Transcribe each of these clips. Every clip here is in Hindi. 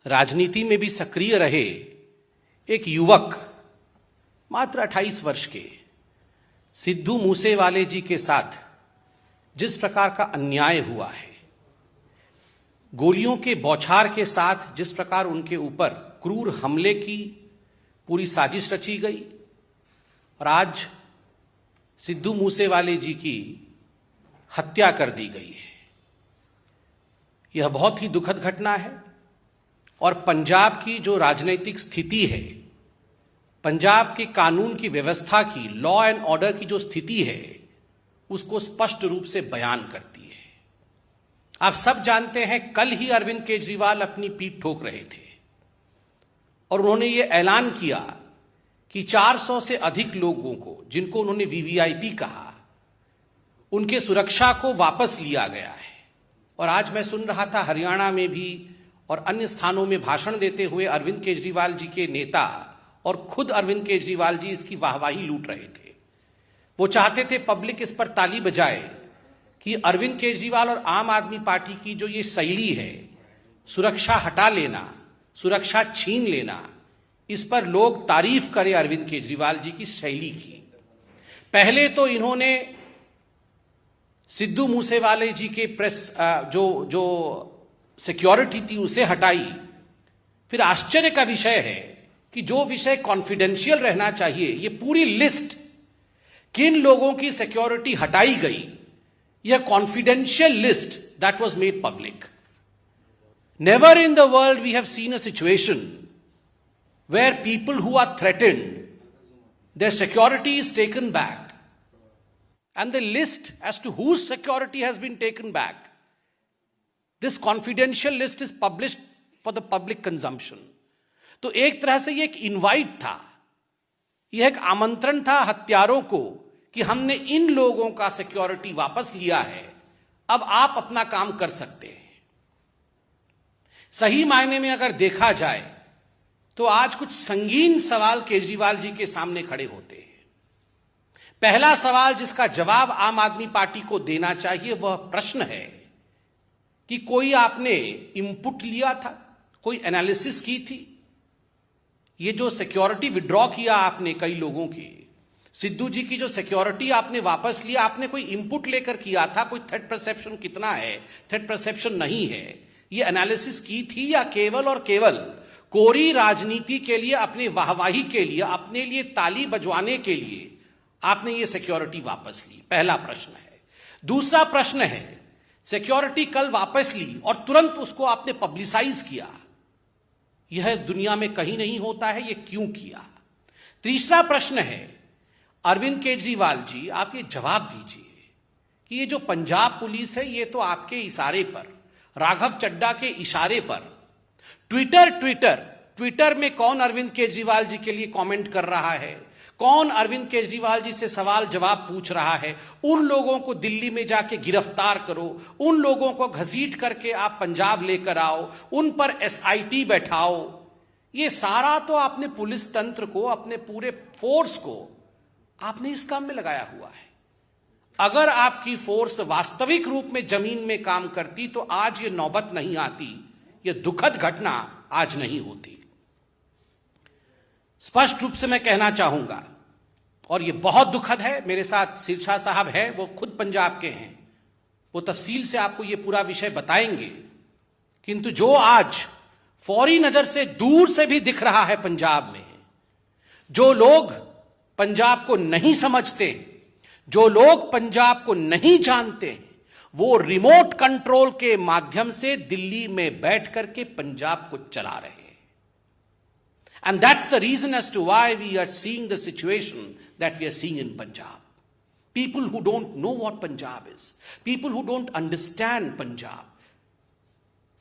राजनीति में भी सक्रिय रहे एक युवक मात्र 28 वर्ष के सिद्धू मूसेवाले जी के साथ जिस प्रकार का अन्याय हुआ है, गोलियों के बौछार के साथ जिस प्रकार उनके ऊपर क्रूर हमले की पूरी साजिश रची गई और आज सिद्धू मूसेवाले जी की हत्या कर दी गई है, यह बहुत ही दुखद घटना है। और पंजाब की जो राजनीतिक स्थिति है, पंजाब के कानून की व्यवस्था की, लॉ एंड ऑर्डर की जो स्थिति है, उसको स्पष्ट रूप से बयान करती है। आप सब जानते हैं, कल ही अरविंद केजरीवाल अपनी पीठ ठोक रहे थे और उन्होंने ये ऐलान किया कि 400 से अधिक लोगों को, जिनको उन्होंने वीवीआईपी कहा, उनके सुरक्षा को वापस लिया गया है। और आज मैं सुन रहा था हरियाणा में भी और अन्य स्थानों में भाषण देते हुए अरविंद केजरीवाल जी के नेता और खुद अरविंद केजरीवाल जी इसकी वाहवाही लूट रहे थे। वो चाहते थे पब्लिक इस पर ताली बजाए कि अरविंद केजरीवाल और आम आदमी पार्टी की जो ये शैली है, सुरक्षा हटा लेना, सुरक्षा छीन लेना, इस पर लोग तारीफ करें अरविंद केजरीवाल जी की शैली की। पहले तो इन्होंने सिद्धू मूसेवाले जी के प्रेस जो सिक्योरिटी थी उसे हटाई। फिर आश्चर्य का विषय है कि जो विषय कॉन्फिडेंशियल रहना चाहिए, ये पूरी लिस्ट किन लोगों की सिक्योरिटी हटाई गई, यह confidential list that was made public. Never in the world we have seen a situation where people who are threatened, their security is taken back, and the list as to whose security has been taken back, this confidential list is published for the public consumption. तो एक तरह से ये एक इनवाइट था, यह एक आमंत्रण था हत्यारों को कि हमने इन लोगों का सिक्योरिटी वापस लिया है, अब आप अपना काम कर सकते हैं। सही मायने में अगर देखा जाए तो आज कुछ संगीन सवाल केजरीवाल जी के सामने खड़े होते हैं। पहला सवाल जिसका जवाब आम आदमी पार्टी को देना चाहिए, वह प्रश्न है कि कोई आपने इनपुट लिया था, कोई एनालिसिस की थी? ये जो सिक्योरिटी विड्रॉ किया आपने कई लोगों की, सिद्धू जी की जो सिक्योरिटी आपने वापस लिया, आपने कोई इनपुट लेकर किया था? कोई थ्रेट परसेप्शन कितना है, थ्रेट परसेप्शन नहीं है, ये एनालिसिस की थी? या केवल और केवल कोरी राजनीति के लिए, अपने वाहवाही के लिए, अपने लिए ताली बजवाने के लिए आपने ये सिक्योरिटी वापस ली? पहला प्रश्न है। दूसरा प्रश्न है, सिक्योरिटी कल वापस ली और तुरंत उसको आपने पब्लिसाइज किया, यह दुनिया में कहीं नहीं होता है, यह क्यों किया? तीसरा प्रश्न है, अरविंद केजरीवाल जी आप ये जवाब दीजिए कि ये जो पंजाब पुलिस है, ये तो आपके इशारे पर, राघव चड्ढा के इशारे पर ट्विटर में कौन अरविंद केजरीवाल जी के लिए कमेंट कर रहा है, कौन अरविंद केजरीवाल जी से सवाल जवाब पूछ रहा है, उन लोगों को दिल्ली में जाके गिरफ्तार करो, उन लोगों को घसीट करके आप पंजाब लेकर आओ, उन पर एसआईटी बैठाओ। ये सारा तो आपने पुलिस तंत्र को, अपने पूरे फोर्स को आपने इस काम में लगाया हुआ है। अगर आपकी फोर्स वास्तविक रूप में जमीन में काम करती तो आज ये नौबत नहीं आती, यह दुखद घटना आज नहीं होती। स्पष्ट रूप से मैं कहना चाहूंगा, और यह बहुत दुखद है, मेरे साथ सिरसा साहब हैं, वो खुद पंजाब के हैं, वो तफसील से आपको यह पूरा विषय बताएंगे। किंतु जो आज फौरी नजर से दूर से भी दिख रहा है पंजाब में, जो लोग पंजाब को नहीं समझते, जो लोग पंजाब को नहीं जानते, वो रिमोट कंट्रोल के माध्यम से दिल्ली में बैठ करके पंजाब को चला रहे हैं। And that's the reason as to why we are seeing the situation that we are seeing in Punjab. People who don't know what Punjab is, people who don't understand Punjab,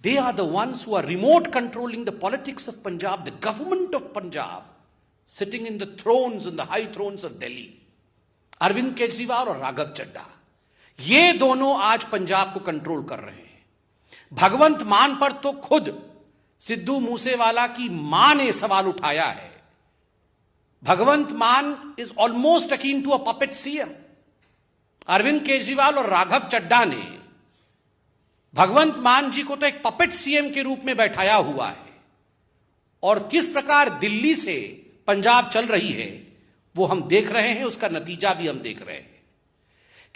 they are the ones who are remote controlling the politics of Punjab, the government of Punjab, sitting in the thrones, in the high thrones of Delhi. Arvind Kejriwal और राघव चड्ढा, ये दोनों आज पंजाब को कंट्रोल कर रहे हैं। भगवंत मान पर तो खुद सिद्धू मूसेवाला की मां ने सवाल उठाया है। Bhagwant Mann is almost akin to a puppet CM. Arvind Kejriwal और राघव चड्ढा ने भगवंत मान जी को तो एक पपेट सीएम के रूप में बैठाया हुआ है। और किस प्रकार दिल्ली से पंजाब चल रही है वो हम देख रहे हैं, उसका नतीजा भी हम देख रहे हैं।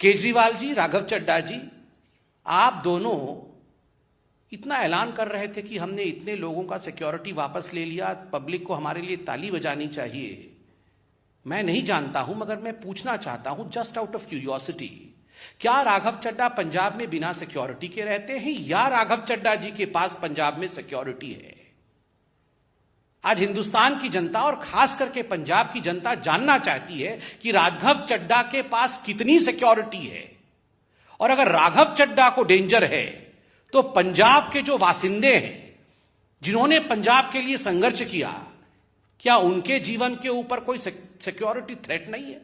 केजरीवाल जी, राघव चड्ढा जी, आप दोनों इतना ऐलान कर रहे थे कि हमने इतने लोगों का सिक्योरिटी वापस ले लिया, पब्लिक को हमारे लिए ताली बजानी चाहिए। मैं नहीं जानता हूं, मगर मैं पूछना चाहता हूं जस्ट आउट ऑफ क्यूरियोसिटी, क्या राघव चड्ढा पंजाब में बिना सिक्योरिटी के रहते हैं या राघव चड्ढा जी के पास पंजाब में सिक्योरिटी है? आज हिंदुस्तान की जनता और खास करके पंजाब की जनता जानना चाहती है कि राघव चड्ढा के पास कितनी सिक्योरिटी है, और अगर राघव चड्ढा को डेंजर है तो पंजाब के जो वासिंदे हैं, जिन्होंने पंजाब के लिए संघर्ष किया, क्या उनके जीवन के ऊपर कोई सिक्योरिटी थ्रेट नहीं है?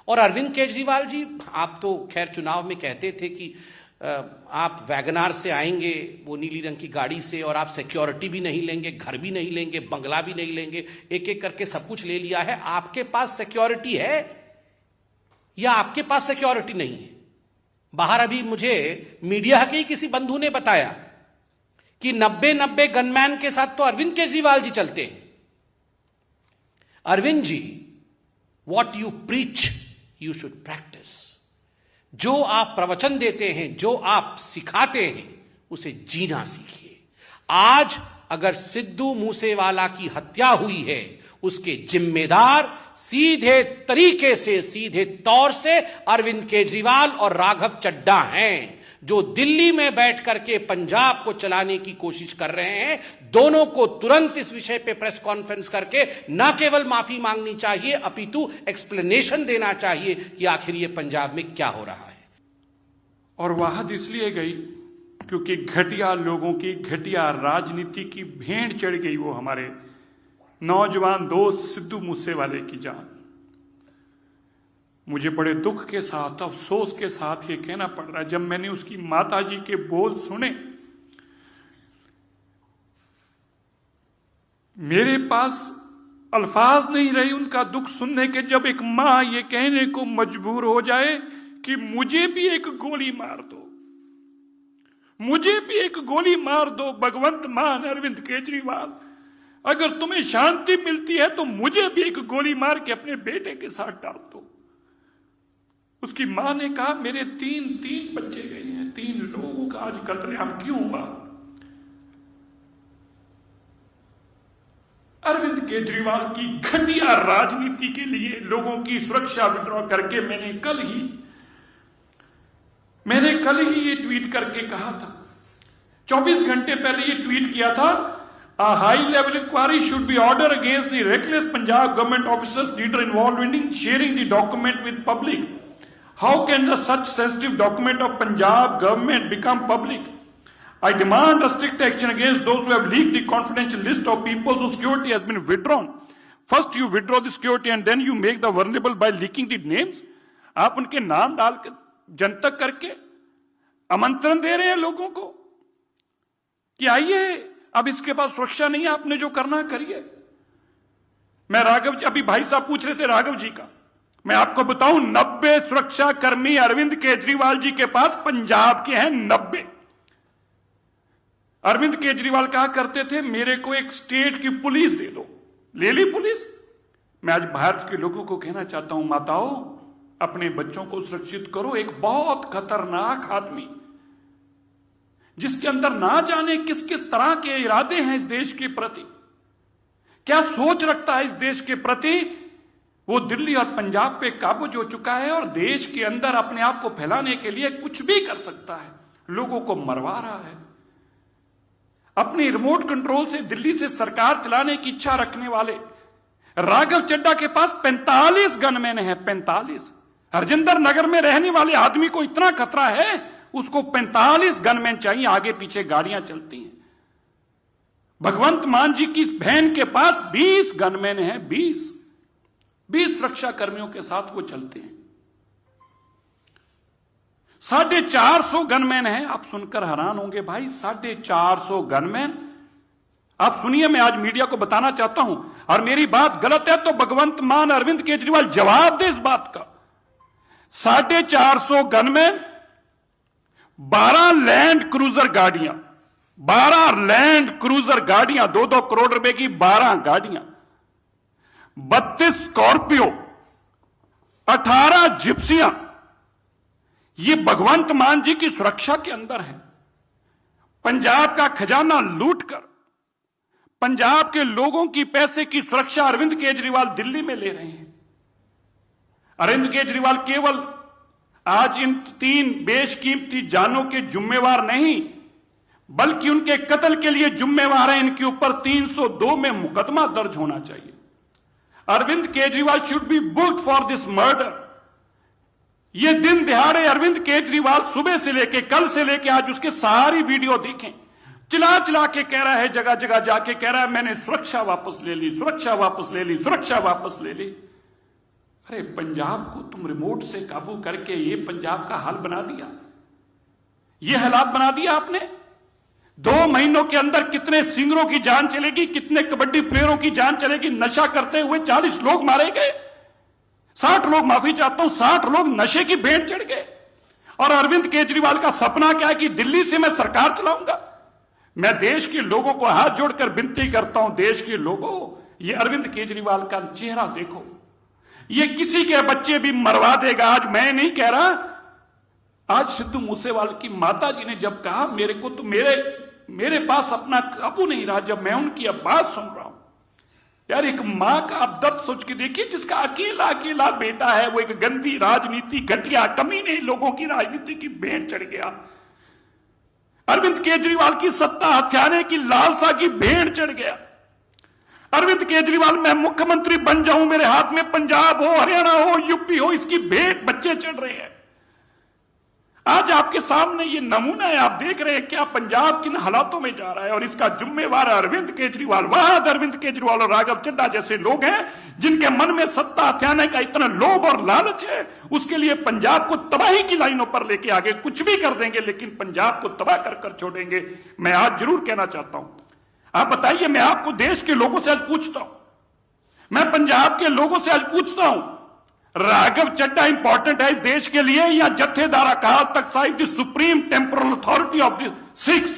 और अरविंद केजरीवाल जी, आप तो खैर चुनाव में कहते थे कि आप वैगनार से आएंगे, वो नीली रंग की गाड़ी से, और आप सिक्योरिटी भी नहीं लेंगे, घर भी नहीं लेंगे, बंगला भी नहीं लेंगे, एक एक करके सब कुछ ले लिया है। आपके पास सिक्योरिटी है या आपके पास सिक्योरिटी नहीं है? बाहर अभी मुझे मीडिया के ही किसी बंधु ने बताया कि 90 गनमैन के साथ तो अरविंद केजरीवाल जी चलते हैं। Arvind ji, what you preach you should practice. जो आप प्रवचन देते हैं, जो आप सिखाते हैं, उसे जीना सीखिए। आज अगर सिद्धू मूसेवाला की हत्या हुई है, उसके जिम्मेदार सीधे तरीके से, सीधे तौर से अरविंद केजरीवाल और राघव चड्ढा हैं, जो दिल्ली में बैठ करके पंजाब को चलाने की कोशिश कर रहे हैं। दोनों को तुरंत इस विषय पे प्रेस कॉन्फ्रेंस करके न केवल माफी मांगनी चाहिए, अपितु एक्सप्लेनेशन देना चाहिए कि आखिर ये पंजाब में क्या हो रहा है। और वाहद इसलिए गई क्योंकि घटिया लोगों की घटिया राजनीति की भेंट चढ़ गई वो हमारे नौजवान दोस्त सिद्धू मूसेवाले की जान। मुझे बड़े दुख के साथ, अफसोस के साथ ये कहना पड़ रहा है, जब मैंने उसकी माताजी के बोल सुने, मेरे पास अल्फाज नहीं रहे उनका दुख सुनने के, जब एक मां ये कहने को मजबूर हो जाए कि मुझे भी एक गोली मार दो, मुझे भी एक गोली मार दो भगवंत मान अरविंद केजरीवाल, अगर तुम्हें शांति मिलती है तो मुझे भी एक गोली मार के अपने बेटे के साथ डाल दो। उसकी मां ने कहा, मेरे तीन बच्चे गए हैं, 3 लोगों का आज कत्लेआम क्यों हुआ? अरविंद केजरीवाल की घटिया राजनीति के लिए लोगों की सुरक्षा विड्रॉ करके मैंने कल ही ये ट्वीट करके कहा था, 24 घंटे पहले ये ट्वीट किया था, a high level inquiry should be ordered against the reckless Punjab government officers leader involved in sharing the document with public. How can such sensitive document of Punjab government become public? I demand a strict action against those who have leaked the confidential list of people whose security has been withdrawn. First you withdraw the security and then you make the vulnerable by leaking the names. आप उनके नाम डालकर जनतक करके आमंत्रण दे रहे हैं लोगों को कि आइए, अब इसके पास सुरक्षा नहीं है, आपने जो करना करिए। मैं राघव, अभी भाई साहब पूछ रहे थे राघव जी का, मैं आपको बताऊं 90 सुरक्षा कर्मी अरविंद केजरीवाल जी के पास पंजाब के हैं, 90। अरविंद केजरीवाल कहा करते थे, मेरे को एक स्टेट की पुलिस दे दो, ले ली पुलिस। मैं आज भारत के लोगों को कहना चाहता हूं, माताओं, अपने बच्चों को सुरक्षित करो। एक बहुत खतरनाक आदमी जिसके अंदर ना जाने किस किस तरह के इरादे हैं इस देश के प्रति, क्या सोच रखता है इस देश के प्रति, वो दिल्ली और पंजाब पे काबूज हो चुका है और देश के अंदर अपने आप को फैलाने के लिए कुछ भी कर सकता है, लोगों को मरवा रहा है। अपनी रिमोट कंट्रोल से दिल्ली से सरकार चलाने की इच्छा रखने वाले राघव चड्ढा के पास 45 गनमैन है, 45। हरजिंदर नगर में रहने वाले आदमी को इतना खतरा है, उसको 45 गनमैन चाहिए, आगे पीछे गाड़ियां चलती हैं। भगवंत मान जी की बहन के पास 20 गनमैन है, 20 सुरक्षा कर्मियों के साथ वो चलते हैं। 450 गनमैन है। आप सुनकर हैरान होंगे भाई, 450 गनमैन। आप सुनिए, मैं आज मीडिया को बताना चाहता हूं, और मेरी बात गलत है तो भगवंत मान अरविंद केजरीवाल जवाब दे इस बात का। 450 गनमैन, 12 लैंड क्रूजर गाड़ियां, 12 लैंड क्रूजर गाड़ियां, 2-2 करोड़ रुपए की 12 गाड़ियां, 32 स्कॉर्पियो, 18 जिप्सियां, ये भगवंत मान जी की सुरक्षा के अंदर है। पंजाब का खजाना लूटकर पंजाब के लोगों की पैसे की सुरक्षा अरविंद केजरीवाल दिल्ली में ले रहे हैं। अरविंद केजरीवाल केवल आज इन 3 बेशकीमती जानों के जिम्मेवार नहीं, बल्कि उनके कत्ल के लिए जिम्मेवार है। इनके ऊपर 302 में मुकदमा दर्ज होना चाहिए। Arvind Kejriwal should be booked for this murder. ये दिन दिहाड़े अरविंद केजरीवाल सुबह से लेके, कल से लेके आज उसके सारी वीडियो देखें, चिल्ला चिल्ला के कह रहा है, जगह जगह जाके कह रहा है मैंने सुरक्षा वापस ले ली, सुरक्षा वापस ले ली, सुरक्षा वापस ले ली। अरे पंजाब को तुम रिमोट से काबू करके ये पंजाब का हाल बना दिया, ये हालात बना दिया आपने। 2 महीनों के अंदर कितने सिंगरों की जान चलेगी, कितने कबड्डी प्लेयरों की जान चलेगी। नशा करते हुए 40 लोग मारे गए, 60 लोग, माफी चाहता हूं, 60 लोग नशे की भेंट चढ़ गए। और अरविंद केजरीवाल का सपना क्या है कि दिल्ली से मैं सरकार चलाऊंगा। मैं देश के लोगों को हाथ जोड़कर विनती करता हूं, देश के लोगों, ये अरविंद केजरीवाल का चेहरा देखो, ये किसी के बच्चे भी मरवा देगा। आज मैं नहीं कह रहा, आज सिद्धू मूसेवाल की माता जी ने जब कहा मेरे को तो मेरे पास अपना काबू नहीं रहा, जब मैं उनकी अब बात सुन रहा हूं, यार एक मां का आप दर्द सोच के देखिए, जिसका अकेला अकेला बेटा है, वो एक गंदी राजनीति, घटिया कमीने लोगों की राजनीति की भेंट चढ़ गया। अरविंद केजरीवाल की सत्ता हथियाने की लालसा की भेंट चढ़ गया। अरविंद केजरीवाल मैं मुख्यमंत्री बन जाऊं, मेरे हाथ में पंजाब हो, हरियाणा हो, यूपी हो, इसकी भेंट बच्चे चढ़ रहे हैं। आज आपके सामने ये नमूना है, आप देख रहे हैं क्या पंजाब किन हालातों में जा रहा है। और इसका जिम्मेवार अरविंद केजरीवाल, वहां अरविंद केजरीवाल और राघव चड्ढा जैसे लोग हैं जिनके मन में सत्ता हथियाने का इतना लोभ और लालच है। उसके लिए पंजाब को तबाही की लाइनों पर लेके आगे कुछ भी कर देंगे, लेकिन पंजाब को तबाह कर कर छोड़ेंगे। मैं आज जरूर कहना चाहता हूं, आप बताइए, मैं आपको देश के लोगों से आज पूछता हूं, मैं पंजाब के लोगों से आज पूछता हूं, राघव चड्ढा इंपॉर्टेंट है इस देश के लिए या jathedar Akal Takht Sahib the supreme temporal authority of the Sikhs?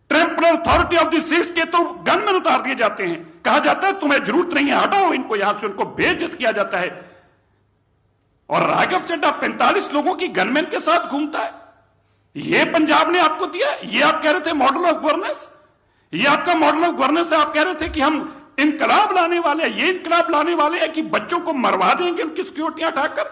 Temporal authority of the Sikhs के तो गनमैन उतार दिए जाते हैं, कहा जाता है तुम्हें जरूरत नहीं है, हटाओ इनको यहां से, उनको बेइज्जत किया जाता है। और राघव चड्ढा 45 लोगों की गनमैन के साथ घूमता है। यह पंजाब ने आपको दिया। ये आप कह रहे थे मॉडल ऑफ गवर्नेंस, ये आपका मॉडल ऑफ गवर्नेंस है। आप कह रहे थे कि हम इनकलाब लाने वाले हैं, ये इनकलाब लाने वाले हैं कि बच्चों को मरवा देंगे उनकी सिक्योरिटियां उठाकर।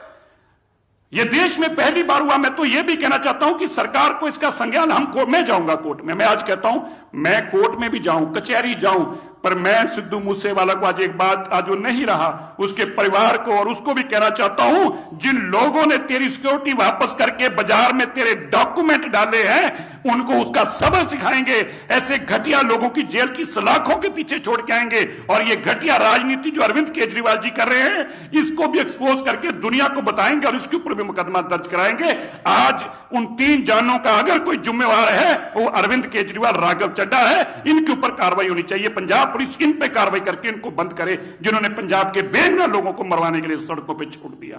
ये देश में पहली बार हुआ। मैं तो ये भी कहना चाहता हूं कि सरकार को इसका संज्ञान, मैं जाऊंगा कोर्ट में, मैं आज कहता हूं मैं कोर्ट में भी जाऊं, कचहरी जाऊं, पर मैं सिद्धू मूसेवाला को आज एक बात, आज वो नहीं रहा, उसके परिवार को और उसको भी कहना चाहता हूं, जिन लोगों ने तेरी सिक्योरिटी वापस करके बाजार में तेरे डॉक्यूमेंट डाले हैं, उनको उसका सबक सिखाएंगे। ऐसे घटिया लोगों की जेल की सलाखों के पीछे छोड़ के आएंगे। और ये घटिया राजनीति जो अरविंद केजरीवाल जी कर रहे हैं, इसको भी एक्सपोज करके दुनिया को बताएंगे और इसके ऊपर भी मुकदमा दर्ज कराएंगे। आज उन 3 जानों का अगर कोई जिम्मेवार है, वो अरविंद केजरीवाल, राघव चड्ढा है। इनके ऊपर कार्रवाई होनी चाहिए। पंजाब पुलिस इन पे कार्रवाई करके इनको बंद करे, जिन्होंने पंजाब के बेगुनाह लोगों को मरवाने के लिए सड़कों पर छोड़ दिया।